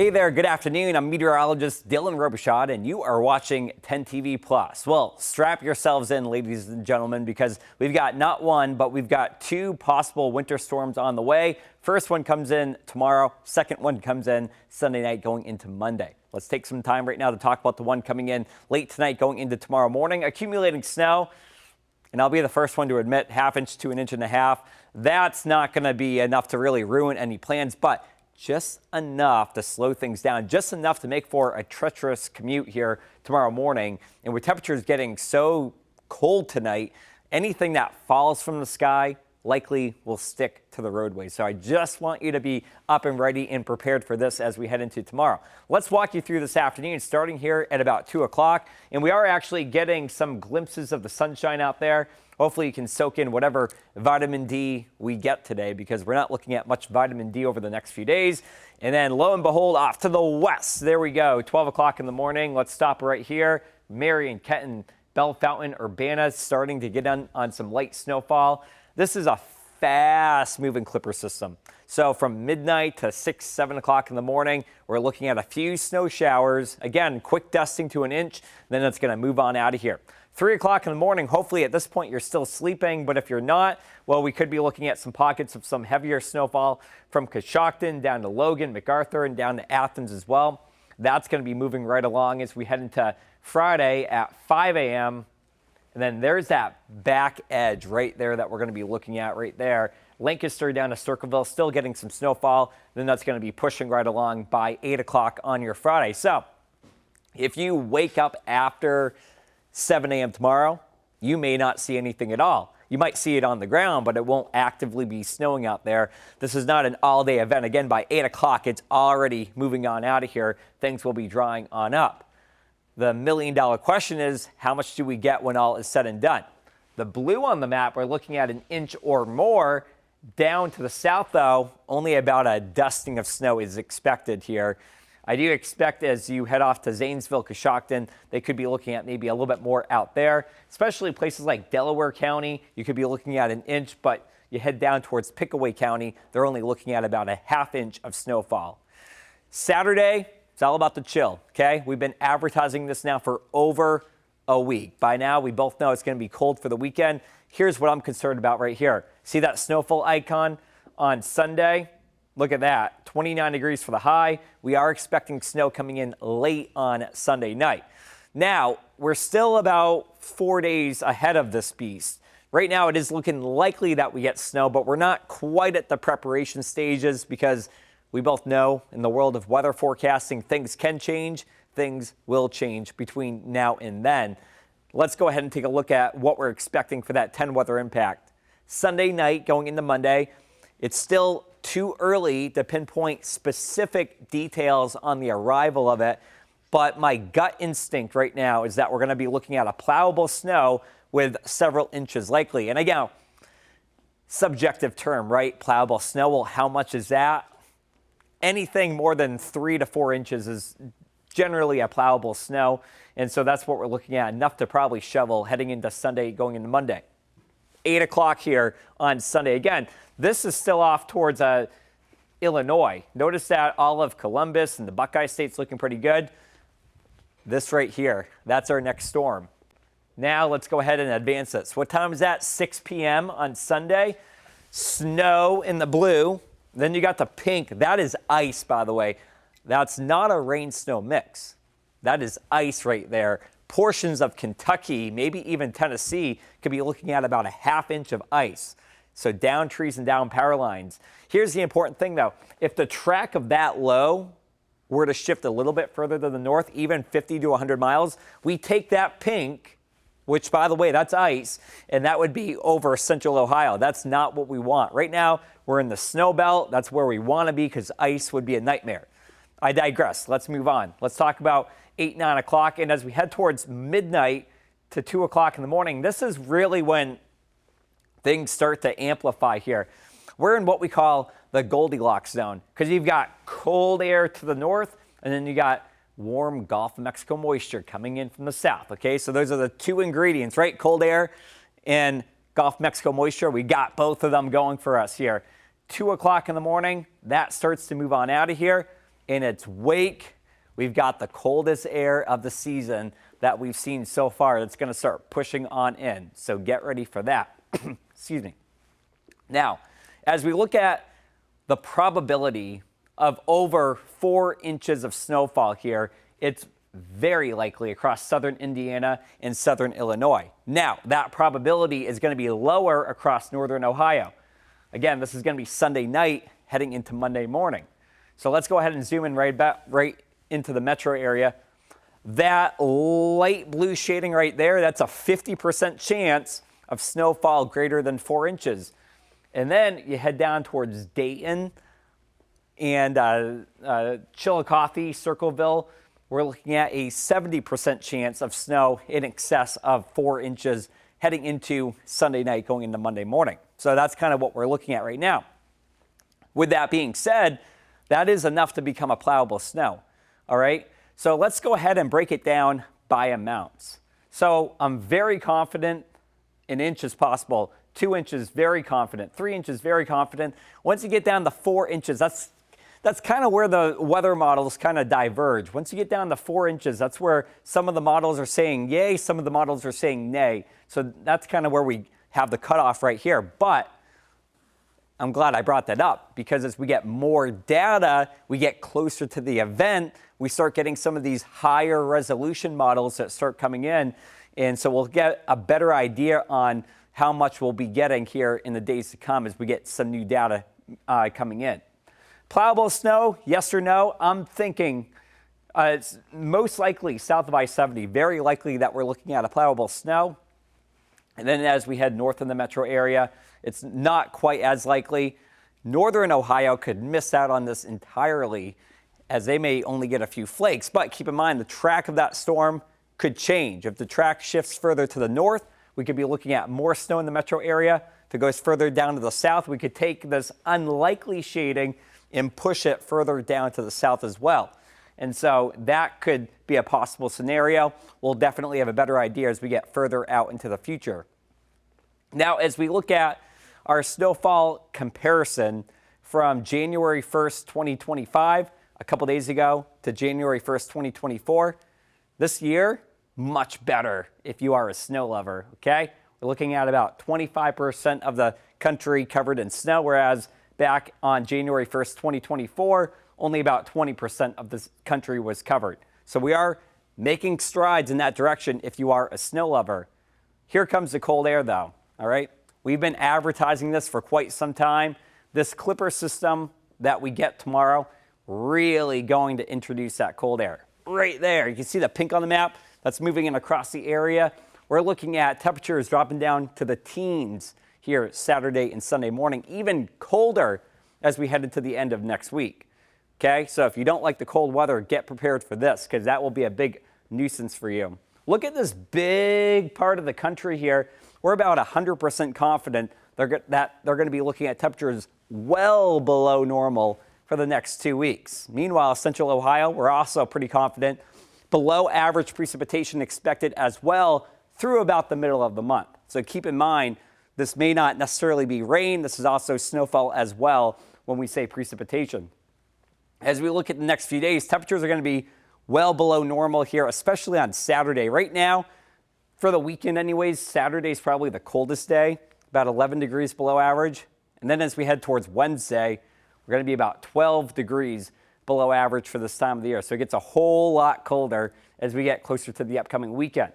Hey there, good afternoon. I'm meteorologist Dylan Robichaud, and you are watching 10 TV Plus. Well, strap yourselves in, ladies and gentlemen, because we've got not one, but we've got two possible winter storms on the way. First one comes in tomorrow. Second one comes in Sunday night going into Monday. Let's take some time right now to talk about the one coming in late tonight going into tomorrow morning. Accumulating snow, and I'll be the first one to admit, ½ inch to 1.5 inches. That's not going to be enough to really ruin any plans, but just enough to slow things down, just enough to make for a treacherous commute here tomorrow morning. And with temperatures getting so cold tonight, anything that falls from the sky likely will stick to the roadway. So I just want you to be up and ready and prepared for this as we head into tomorrow. Let's walk you through this afternoon, starting here at about 2 o'clock. And we are actually getting some glimpses of the sunshine out there. Hopefully you can soak in whatever vitamin D we get today, because we're not looking at much vitamin D over the next few days. And then lo and behold, off to the west, there we go, 12 o'clock in the morning. Let's stop right here. Marion, Kenton, Bell Fountain, Urbana starting to get on some light snowfall. This is a fast moving clipper system. So from midnight to 6, 7 o'clock in the morning, we're looking at a few snow showers. Again, quick dusting to 1 inch, then it's going to move on out of here. 3 o'clock in the morning, hopefully at this point you're still sleeping, but if you're not, well, we could be looking at some pockets of some heavier snowfall from Coshocton down to Logan, MacArthur, and down to Athens as well. That's going to be moving right along as we head into Friday at 5 a.m. And then there's that back edge right there that we're going to be looking at right there. Lancaster down to Circleville, still getting some snowfall. Then that's going to be pushing right along by 8 o'clock on your Friday. So if you wake up after 7 a.m. tomorrow, you may not see anything at all. You might see it on the ground, but it won't actively be snowing out there. This is not an all-day event. Again, by 8 o'clock, it's already moving on out of here. Things will be drying on up. The million-dollar question is, how much do we get when all is said and done? The blue on the map, we're looking at 1 inch or more. Down to the south, though, only about a dusting of snow is expected here. I do expect as you head off to Zanesville, Coshocton, they could be looking at maybe a little bit more out there, especially places like Delaware County. You could be looking at 1 inch, but you head down towards Pickaway County, they're only looking at about a ½ inch of snowfall. Saturday, it's all about the chill, okay? We've been advertising this now for over a week. By now, we both know it's going to be cold for the weekend. Here's what I'm concerned about right here. See that snowfall icon on Sunday? Look at that, 29 degrees for the high. We are expecting snow coming in late on Sunday night. Now, we're still about 4 days ahead of this beast. Right now, it is looking likely that we get snow, but we're not quite at the preparation stages because we both know in the world of weather forecasting, things can change, things will change between now and then. Let's go ahead and take a look at what we're expecting for that 10 weather impact. Sunday night going into Monday, it's still too early to pinpoint specific details on the arrival of it, but my gut instinct right now is that we're going to be looking at a plowable snow with several inches likely. And again, subjective term, right? Plowable snow, well, how much is that? Anything more than 3 to 4 inches is generally a plowable snow, and so that's what we're looking at, enough to probably shovel heading into Sunday, going into Monday. 8 o'clock here on Sunday. Again, this is still off towards Illinois. Notice that all of Columbus and the Buckeye State's looking pretty good. This right here, that's our next storm. Now let's go ahead and advance this. What time is that? 6 p.m. on Sunday. Snow in the blue. Then you got the pink. That is ice, by the way. That's not a rain-snow mix. That is ice right there. Portions of Kentucky, maybe even Tennessee, could be looking at about a ½ inch of ice. So down trees and down power lines. Here's the important thing, though. If the track of that low were to shift a little bit further to the north, even 50 to 100 miles, we take that pink, which, by the way, that's ice, and that would be over central Ohio. That's not what we want. Right now, we're in the snow belt. That's where we want to be because ice would be a nightmare. I digress. Let's move on. Let's talk about 8, 9 o'clock. And as we head towards midnight to 2 o'clock in the morning, this is really when things start to amplify here. We're in what we call the Goldilocks zone because you've got cold air to the north and then you got warm Gulf of Mexico moisture coming in from the south. Okay, so those are the two ingredients, right? Cold air and Gulf of Mexico moisture. We got both of them going for us here. 2 o'clock in the morning, that starts to move on out of here. in its wake, we've got the coldest air of the season that we've seen so far that's going to start pushing on in. So get ready for that. Excuse me. Now, as we look at the probability of over 4 inches of snowfall here, it's very likely across southern Indiana and southern Illinois. Now, that probability is going to be lower across northern Ohio. Again, this is going to be Sunday night heading into Monday morning. So let's go ahead and zoom in right into the metro area. That light blue shading right there, that's a 50% chance of snowfall greater than 4 inches. And then you head down towards Dayton and Chillicothe, Circleville. We're looking at a 70% chance of snow in excess of 4 inches heading into Sunday night going into Monday morning. So that's kind of what we're looking at right now. With that being said, that is enough to become a plowable snow. All right. So let's go ahead and break it down by amounts. So I'm very confident an inch is possible. 2 inches, very confident. 3 inches, very confident. Once you get down to 4 inches, that's kind of where the weather models kind of diverge. Once you get down to 4 inches, that's where some of the models are saying yay, some of the models are saying nay. So that's kind of where we have the cutoff right here. But I'm glad I brought that up because as we get more data, we get closer to the event, we start getting some of these higher resolution models that start coming in. And so we'll get a better idea on how much we'll be getting here in the days to come as we get some new data coming in. Plowable snow, yes or no? I'm thinking it's most likely south of I-70, very likely that we're looking at a plowable snow. And then as we head north in the metro area, it's not quite as likely. Northern Ohio could miss out on this entirely as they may only get a few flakes. But keep in mind, the track of that storm could change. If the track shifts further to the north, we could be looking at more snow in the metro area. If it goes further down to the south, we could take this unlikely shading and push it further down to the south as well. And so that could be a possible scenario. We'll definitely have a better idea as we get further out into the future. Now, as we look at our snowfall comparison from January 1st, 2025, a couple days ago, to January 1st, 2024, this year, much better if you are a snow lover, okay? We're looking at about 25% of the country covered in snow, whereas back on January 1st, 2024, only about 20% of the country was covered. So we are making strides in that direction if you are a snow lover. Here comes the cold air, though, all right? We've been advertising this for quite some time. This clipper system that we get tomorrow, really going to introduce that cold air. Right there, you can see the pink on the map. That's moving in across the area. We're looking at temperatures dropping down to the teens here Saturday and Sunday morning, even colder as we head into the end of next week. Okay, so if you don't like the cold weather, get prepared for this because that will be a big nuisance for you. Look at this big part of the country here. We're about 100% confident that they're going to be looking at temperatures well below normal for the next 2 weeks. Meanwhile, Central Ohio, we're also pretty confident. Below average precipitation expected as well through about the middle of the month. So keep in mind, this may not necessarily be rain. This is also snowfall as well when we say precipitation. As we look at the next few days, temperatures are going to be well below normal here, especially on Saturday. Right now, for the weekend anyways, Saturday is probably the coldest day, about 11 degrees below average. And then as we head towards Wednesday, we're going to be about 12 degrees below average for this time of the year. So it gets a whole lot colder as we get closer to the upcoming weekend.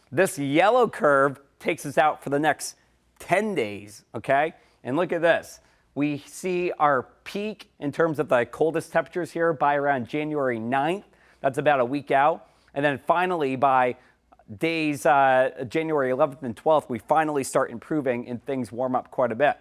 This yellow curve takes us out for the next 10 days, okay? And look at this. We see our peak in terms of the coldest temperatures here by around January 9th. That's about a week out. And then finally by days January 11th and 12th, we finally start improving and things warm up quite a bit.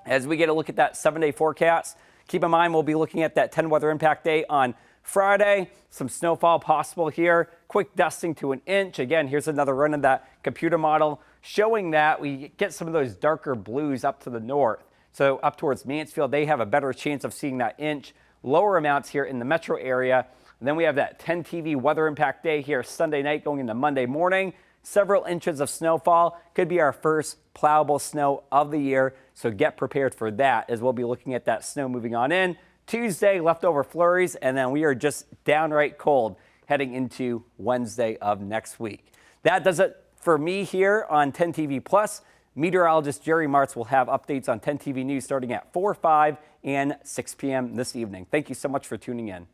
As we get a look at that 7-day forecast, keep in mind we'll be looking at that 10 weather impact day on Friday. Some snowfall possible here. Quick dusting to an inch. Again, here's another run of that computer model showing that we get some of those darker blues up to the north. So up towards Mansfield, they have a better chance of seeing that inch. Lower amounts here in the metro area. And then we have that 10 TV weather impact day here Sunday night going into Monday morning. Several inches of snowfall. Could be our first plowable snow of the year. So get prepared for that as we'll be looking at that snow moving on in Tuesday, leftover flurries, and then we are just downright cold heading into Wednesday of next week. That does it for me here on 10 TV Plus. Meteorologist Jerry Martz will have updates on 10 TV News starting at 4, 5, and 6 p.m. this evening. Thank you so much for tuning in.